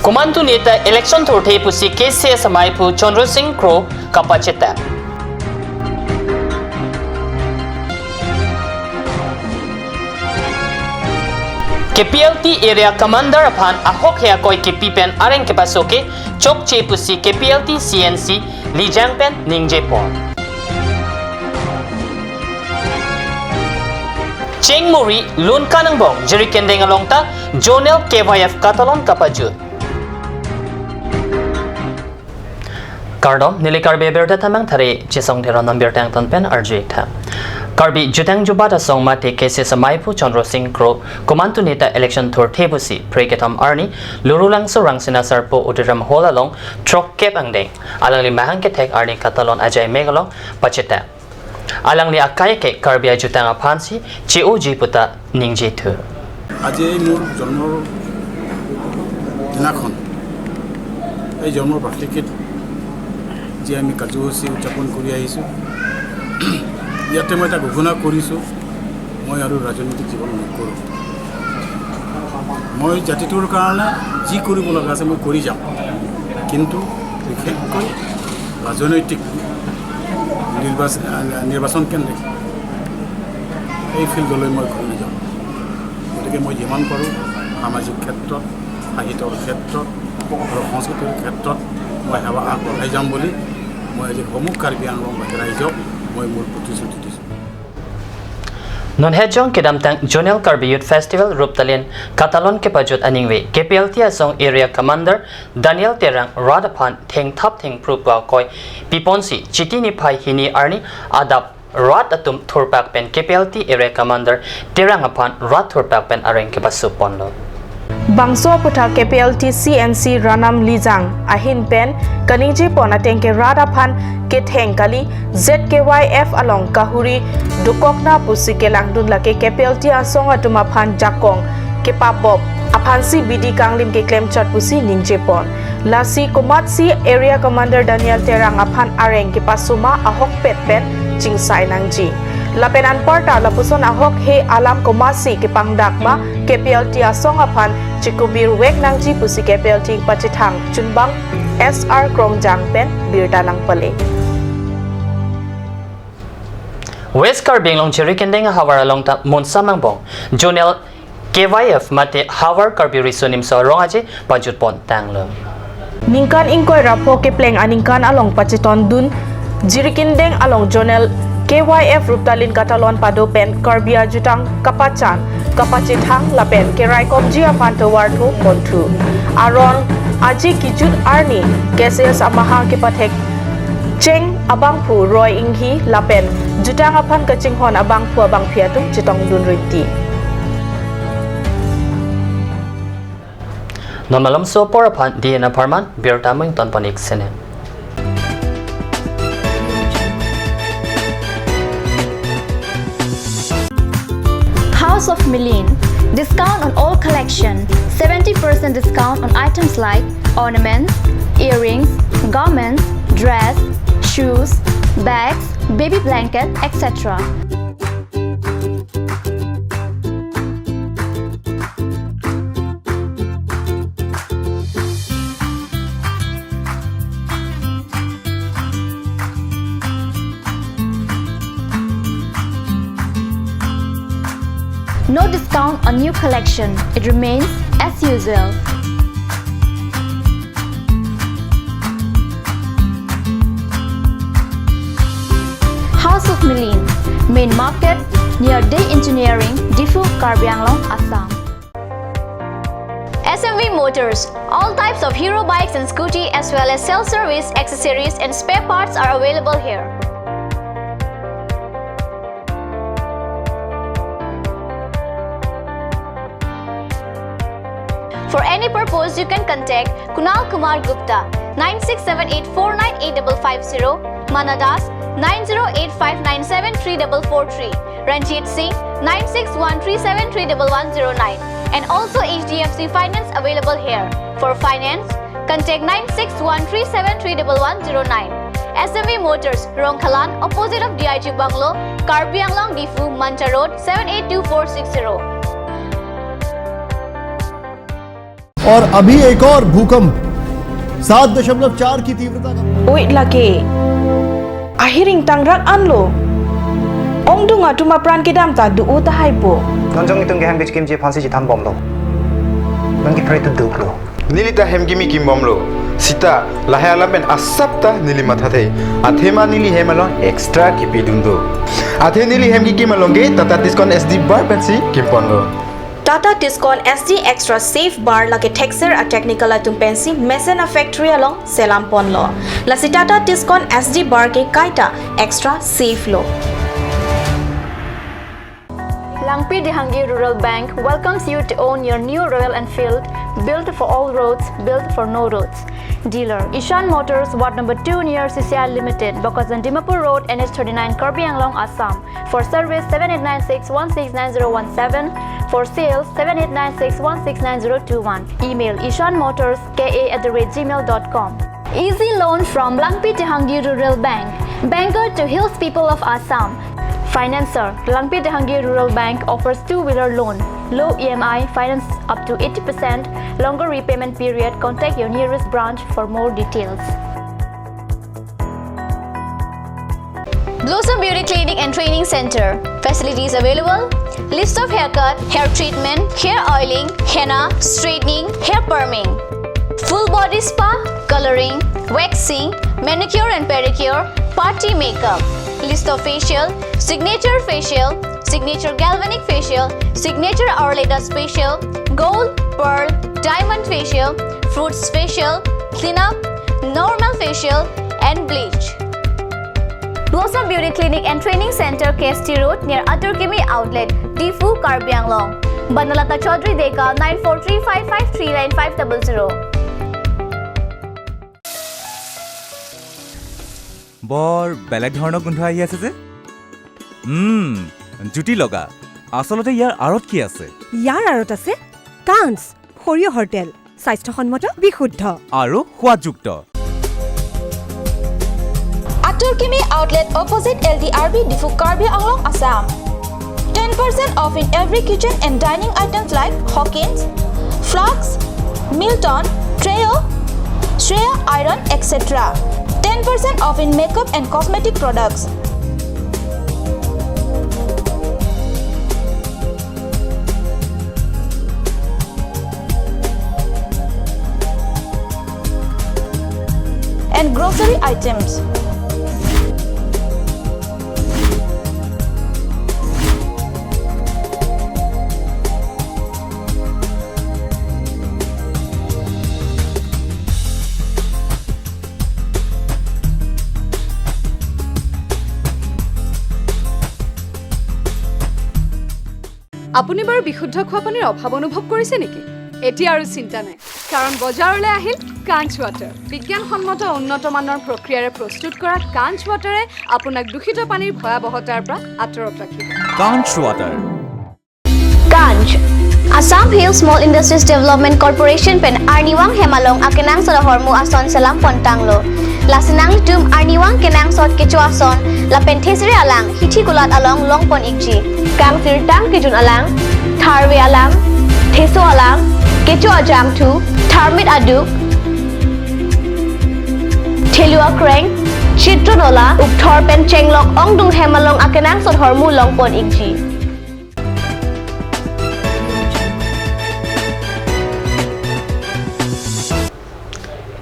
Kumantu neta election thorthe pusi SMA pu Chandra Singh Crow kapacheta. KPLT area commander upon ahok hea koi KP pen areng kepasoke chok che pusi KPLT CNC Lijang pen ningje pon. Cheng Muri Lun Kanangbong Jeriken Dengalong ta Jonel KYF Catalan kapajut. Kardom nili Karbi berda tamang thare chisong thera number tang ton pen RJ tha. Karbi jutang jubata song mate SMA pu Chandra Singh Crow kumantu neta election thor thebusi preketam arni lurulang surang sinasar po udiram holalong trok kep angdeng alang li mahang ke tek arni katalon ajay megalong pacheta alang li akai ke Karbi jutang aphansi COG puta ningje thu ajay mur jonmor dinakhon ei jonmor praktikit যে আমি কাৰ্যসূচী উদযাপন কৰি আহিছোঁ ইয়াতে মই এটা ঘোষণা কৰিছোঁ মই আৰু ৰাজনৈতিক জীৱন নকৰোঁ মই জাতিটোৰ কাৰণে যি কৰিব লগা আছে মই কৰি যাম কিন্তু বিশেষকৈ ৰাজনৈতিক নিৰ্বাচন কেন্দ্ৰ এই ফিল্ডলৈ মই ঘূৰি নাযাওঁ গতিকে মই যিমান পাৰোঁ সামাজিক ক্ষেত্ৰত সাহিত্যৰ ক্ষেত্ৰত আৰু সংস্কৃতিৰ ক্ষেত্ৰত মই সেৱা আগবঢ়াই যাম বুলি মই আজি সমূহ কাৰ্বি আংলং ৰাইজক মই মোৰ প্ৰতিশ্ৰুতি দিছোঁ Non hejong kedam tang Jonel Karbi Youth Festival Ruptalin Catalan ke pajut aningwe KPLT asong area commander Daniel Terang Radapan theng thap theng prupa koi piponsi chitini phai hini arni adap rat atum thurpak pen KPLT area commander Terang apan rat thurpak pen areng ke pasuponlo Bangso puta KPLT CNC Ranam Lijang ahin pen kaningji pona tengke radapan ketheng kali ZKYF along kahuri dukokna pusi kelangdun lake KPLT asong atuma phan jakong kepabob aphansi bidi kanglim ke claim chat pusi ningje pon lasi komatsi area commander Daniel Terang aphan areng ke pasuma ahok pet pen chingsai nangji lapenan parta lapuson ahok he alam komasi ke pangdakma KPLT asong aphan chikubir wek nangji pusi KPLT pachithang chunbang SR Krongjang pen birta nang pale West Karbing long cheri kendeng hawar along ta monsamang bong Jonel KYF mate hawar Karbi risonim so rongaje pajut pon tanglo ningkan ingkoi rapo ke pleng aningkan along pachiton dun jirikindeng along Jonel KYF Ruptalin Catalan Pado pen Karbia jutang kapachan kapachithang lapen kerai komji aphanto wartho konthu aron aji kijut arni keses amaha ke pathek cheng abangphu roy inghi lapen jutang aphan kaching hon abangphu abang phiatum chitong dun riti normalam so por aphan diena parman birtaming ton panik sene House of Milin. Discount on all collection. 70% discount on items like ornaments, earrings, garments, dress, shoes, bags, baby blanket, etc. No discount on new collection. It remains as usual. House of Milin, Main Market, near Day Engineering, Difu, Karbi Anglong, Assam. SMA Motors. All types of hero bikes and scooty as well as self-service, accessories and spare parts are available here. For any purpose, you can contact Kunal Kumar Gupta 9678498550, Manadas 9085973443, Ranjit Singh 9613731109, and also HDFC Finance available here. For finance, contact 9613731109. SMA Motors, Rongkhalan, opposite of DIG Bungalow, Karbi Anglong Difu, Mancha Road 782460. और अभी एक और भूकंप 7.4 की तीव्रता का Wait lagi. Ahiring tangrak anlo. Ong dunga tuma pran kedam ta du uta haipo. Nonjong itong geham bich kimchi phansi ji tham bomlo. Nongi pray to duklo. Nilita hemgimi kimbomlo. Sita lahalamen asapta nili mathate. Athema nili hemalon extra kipidundo. Athe nili hemgi kimalonge tata discount SD bar pensi kimponlo. Tata Tiscon SD Extra Safe Bar lagi texture a technical atum pensi Mesena Factory along Selampon lo. Lasi Tata Tiscon SD Bar ke kaita extra safe lo. Langpi Dehangi Rural Bank welcomes you to own your new Royal Enfield, built for all roads, built for no roads. Dealer Seon Motors, Ward number 2 near CCI Limited, Bokazan Dimapur Road, NH39, Karbi Anglong, Assam. For service 7896169017. For sales 7896169021. Email ishanmotors@gmail.com. Easy loan from Langpi Dehangi Rural Bank, banker to hills people of Assam. Financer Langpi Dehangi Rural Bank offers two-wheeler loan, low EMI, finance up to 80%, longer repayment period. Contact your nearest branch for more details. Blossom Beauty Clinic and Training Center. Facilities available: list of haircut, hair treatment, hair oiling, henna, straightening, hair perming, full body spa, coloring, waxing, manicure and pedicure, party makeup. List of facial: signature facial, signature galvanic facial, signature Aurelatus facial, gold, pearl, diamond facial, fruits facial, cleanup, normal facial, and bleach. Blossom Beauty Clinic and Training Center, KST Road near Aturkimi Outlet, Difu, Karbi Anglong. Banalata Chaudhary Deka 9435539500. বৰ বেলেগ ধৰণৰ গোন্ধ আহি আছে যে জুতি লগা আসলতে ইয়াৰ আৰত কি আছে ইয়াৰ আৰত আছে কাঞ্চ সৰিয়হৰ তেল স্বাস্থ্যসন্মত বিশুদ্ধ আৰু সোৱাদযুক্ত Aturkimi Outlet opposite LDRB Difu, Karbi Anglong, Assam. 10% off in every kitchen and dining items like Hawkins, Flax, Milton, Treo, Shreya Iron, etc. 10% off in makeup and cosmetic products. And grocery items. আপুনি বাৰু বিশুদ্ধ খোৱা পানীৰ অভাৱ অনুভৱ কৰিছে নেকি এতিয়া আৰু চিন্তা নাই কাৰণ বজাৰলৈ আহিল কাঞ্চ ৱাটাৰ বিজ্ঞানসন্মত উন্নত মানৰ প্ৰক্ৰিয়াৰে প্ৰস্তুত কৰা কাঞ্চ ৱাটাৰে আপোনাক দূষিত পানীৰ ভয়াৱহতাৰ পৰা আঁতৰত ৰাখিব কাঞ্চ water Ganj Assam Hill Small Industries Development Corporation pen Arniwang Hemalong akenang sa hormu ason salam pontanglo. Lasinang tum Arniwang kenang sot kecho ason la penthesire alang hithi gulat along longpon ikji. Kang tirtang kijun alang tharwe alang theso alang kecho ajam thu tharmit aduk thelua kreng chitronola ukthor pen chenglok ongdung Hemalong akenang sot hormu longpon ikji.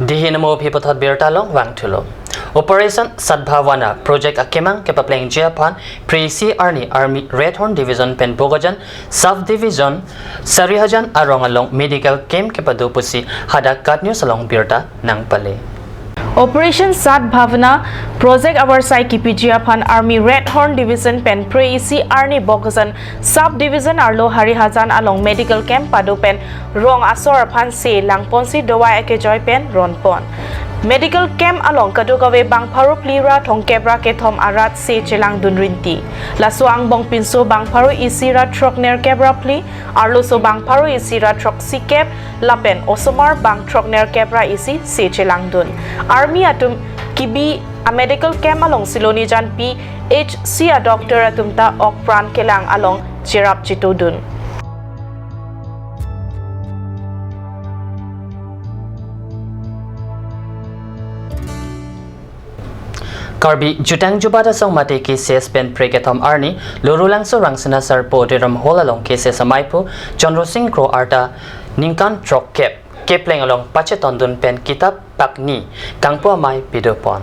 Dihinamo pipotat birtalong wangtulo. Operation Sadbhavana Project Akemang kepapleng Japan Pre-C Army Red Horn Division Pen Bogojan Sub-Division Sarihajan Arongalong Medical Camp kepadupusi hada kat news along birta nang pale. Operation Sadbhavana Project Awarsai Kipijiapan Army Red Horn Division Pen Pre-C Army Bogojan Sub-Division Arlo Harihajan along Medical Camp Padu Pen Rong Asor Pan Se Langponsi Dowa Eke Joy Pen Ronpon Medical Camp along Kadugawe Bangparu Plira Tongkebra Ketom Arat Se Chelang Dunrinti Laso Ang Bong Pinso Bangparu Isira Trok Ner Kebra Pli Arlo So Bangparu Isira Trok Sikep Lapen Osomar Bang Trok Ner Kebra Isi Se Chelang Dun Army atum kibi a medical camp along Siloni Jan PHC a doctor atumta ok pran kelang along Chirap Chitodun Karbi jutang jubata song mate ki ses pen preketom arni lorulang so rangsina sar po deram holalong ki ses amaipu Chandra Singh Kro arta ningkan trok kepleng along pacheton dun pen kitab pakni kangpo amai pidopon.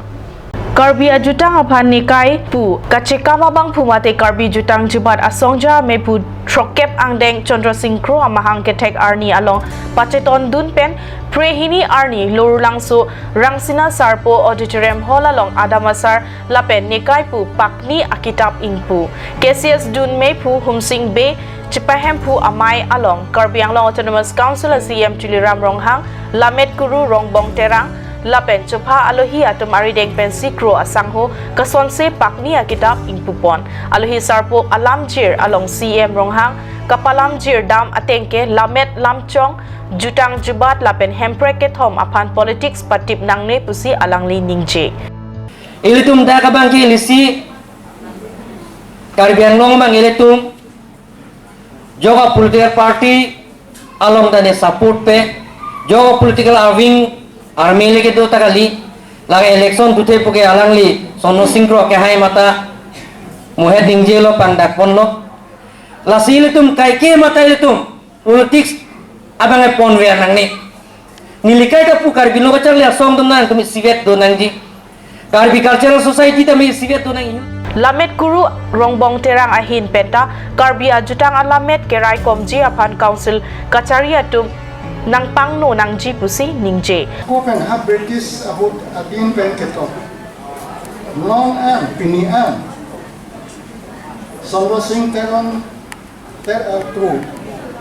Karbi ajutang aphan nikai pu kachekama bang phumate Karbi jutang jubat asongja me pu trokep angdeng Chandra Singh Kro amahang ketek arni along pacheton dun pen prehini arni lorulangso rangsina sarpo auditorium hall along adamasar lapen nikai pu pakni akitap ingpu KCS dun me pu humsing be Cipahem pu amai along Karbi Anglong Autonomous Council CM Tuliram Ronghang Lamet Kuru Rongbong Terang Lapen Chupha Alohi atum arideng pensi kro asangho kasonse pakni akitab ingpupon Alohi sarpo alamjir along CM Ronghang kapalamjir dam atengke Lamet Lamchong jutang jubat lapen hempreke thom aphan politics patip nangne pusi alangli ningje Ilitum da kabangki lisi Karbi Anglong bang ilitum Joga political party along dane support pe joga political wing army leke do takali lage election duthe puke alangli Chandra Singh Kro ke hai mata muhe dingje lo pandak ponlo lasil tum kai ke mata tum politics abange pon we nangni nilikai ka pu Karbi no chakle asong dum nang tumi sivet do nangji Karbi cultural society tami sivet do nang Lamet Kuru Rongbong Terang ahin penta Karbi ajutang alamet kerai komji aphan council kachariatum nang pangno nang ji pusi ningje Kopen ha British about adin pen keto long an pini an Chandra Singh teron tu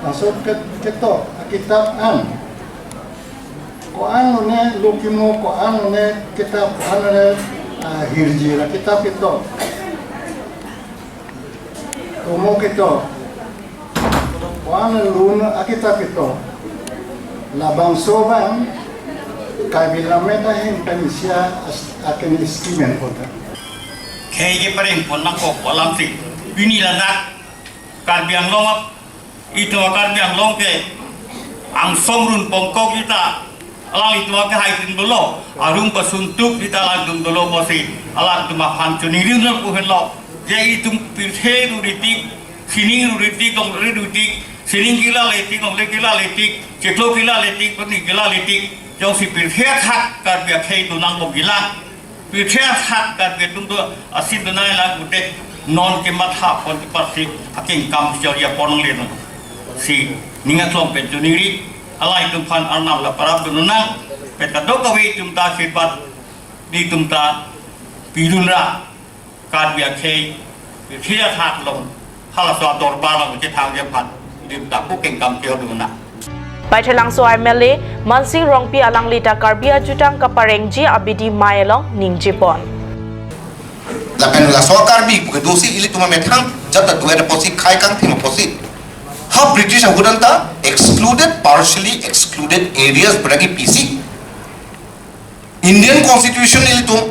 masuk keto kitab an ko an ne lukimo ko an ne kitab an ne hirji la kitab itu Tomo kito, kuan luna akita kito, labang soban, Karbi lameta hin penisya akan istimen kota. Kaya paling pun nak kolam sih, bini lanak Karbi Anglong itu Karbi Anglong ke, angsong run pongkok kita, alang itu ke haitin dulu, arung pasuntuk kita langsung dulu masih, alang itu makan cunirin lah puhen lo. Jadi itu pilih ruditik, sini ruditik, dong ruditik, sini gila letik, dong gila letik, ceklo gila letik, pun gila letik. Jauh si pilih hak Karbi itu nang gila, pilih hak Karbi itu asin tu nai lah udah non kemat hak pun pasti aking kam sejauh ponong leno. Si ningat lompen juniri, Allah itu pan arnam lah para penunang, petkadok kawe tumta sebat di tumta pirunra. Karbiที่จะทักลงถ้าเราสอบตัวบ้านเราจะทางเดียวกันดื่มกับผู้เก่งกำเกี่ยวดูนะ Pai thelang so MLA Mansing Rongpi alang lita Karbi ajutang kaparengji abidi maelong ningjipon La penula so Karbi bukan dosi ili tuma methang jab tak dua deposit khai kang thima posit how British agudanta excluded partially excluded areas beragi PC Indian Constitution ili tum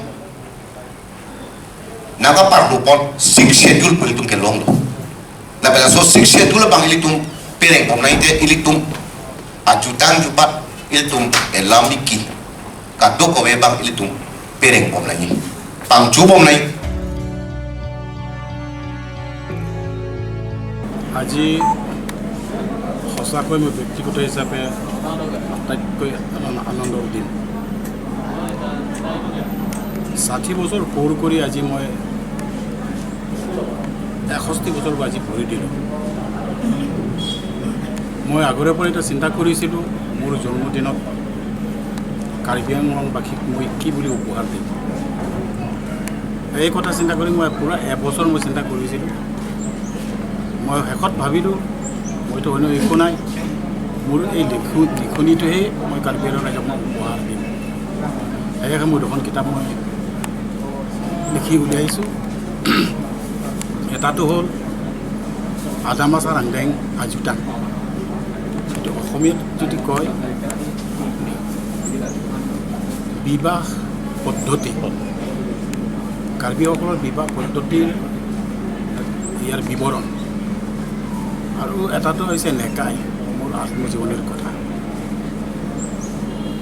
naga parlupon 6 schedule pelitum ke long lo la pela so 6 schedule bang ilitum pereng pom na ite ilitum ajutang jupat ilitum elamiki kadok ko bang ilitum pereng pom na ni pang ju pom na আজি সঁচাকৈ মই ব্যক্তিগত হিচাপে আটাইতকৈ আনন্দৰ দিন 60 বছৰ পূৰ কৰি আজি মই 61 বছৰ আজি ভৰি দিলোঁ মই আগৰে পৰা এটা চিন্তা কৰিছিলোঁ মোৰ জন্মদিনত কাৰ্বি আংলংবাসীক মই কি বুলি উপহাৰ দিম এই কথা চিন্তা কৰি মই পুৰা এবছৰ মই চিন্তা কৰিছিলোঁ মই শেষত ভাবিলোঁ মইতো অন্য একো নাই মোৰ এই লিখনিটোহে মই কাৰ্বি আংলং ৰাইজক মই উপহাৰ দিম সেয়েহে মই দুখন কিতাপ মই লিখি উলিয়াইছোঁ এটাটো হ'ল আদামাছাৰ আংডেং আজুটাং এইটো অসমীয়াত যদি কয় বিবাহ পদ্ধতি কাৰ্বিসকলৰ বিবাহ পদ্ধতিৰ ইয়াৰ বিৱৰণ আৰু এটাটো হৈছে নেকাই মোৰ আত্মজীৱনীৰ কথা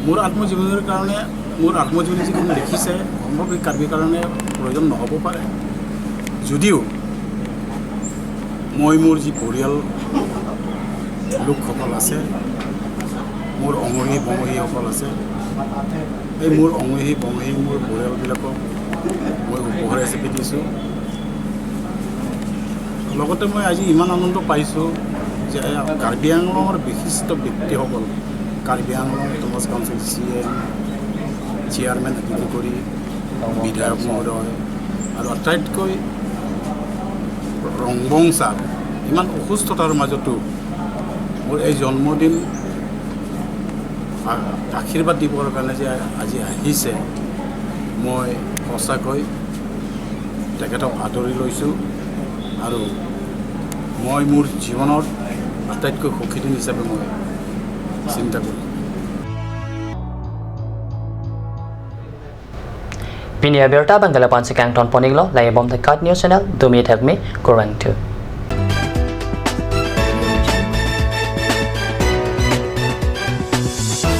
মোৰ আত্মজীৱনীৰ কাৰণে মোৰ আত্মজীৱনী যিখন লিখিছে সম্ভৱ এই কাৰ্বিৰ কাৰণে প্ৰয়োজন নহ'ব পাৰে যদিও মই মোৰ যি পৰিয়াল লোকসকল আছে মোৰ অঙহী বঙহীসকল আছে এই মোৰ অঙহী বঙহী মোৰ পৰিয়ালবিলাকক মই উপহাৰ হিচাপে দিছোঁ লগতে মই আজি ইমান আনন্দ পাইছোঁ যে কাৰ্বি আংলঙৰ বিশিষ্ট ব্যক্তিসকল Karbi Anglong Thomas council CM chairman আদি কৰি বিধায়ক মহোদয় আৰু আটাইতকৈ ৰংবং ছাৰ ইমান অসুস্থতাৰ মাজতো মোৰ এই জন্মদিন আশীৰ্বাদ দিবৰ কাৰণে যে আজি আহিছে মই সঁচাকৈ তেখেতক আদৰি লৈছোঁ আৰু মই মোৰ জীৱনৰ আটাইতকৈ সুখী দিন হিচাপে মই চিন্তা কৰোঁ Pinia Berta Bangala Pansi Kangton Poniglo, Lai Bom the Cut News Channel, Dumi Tagmi, Korang 2.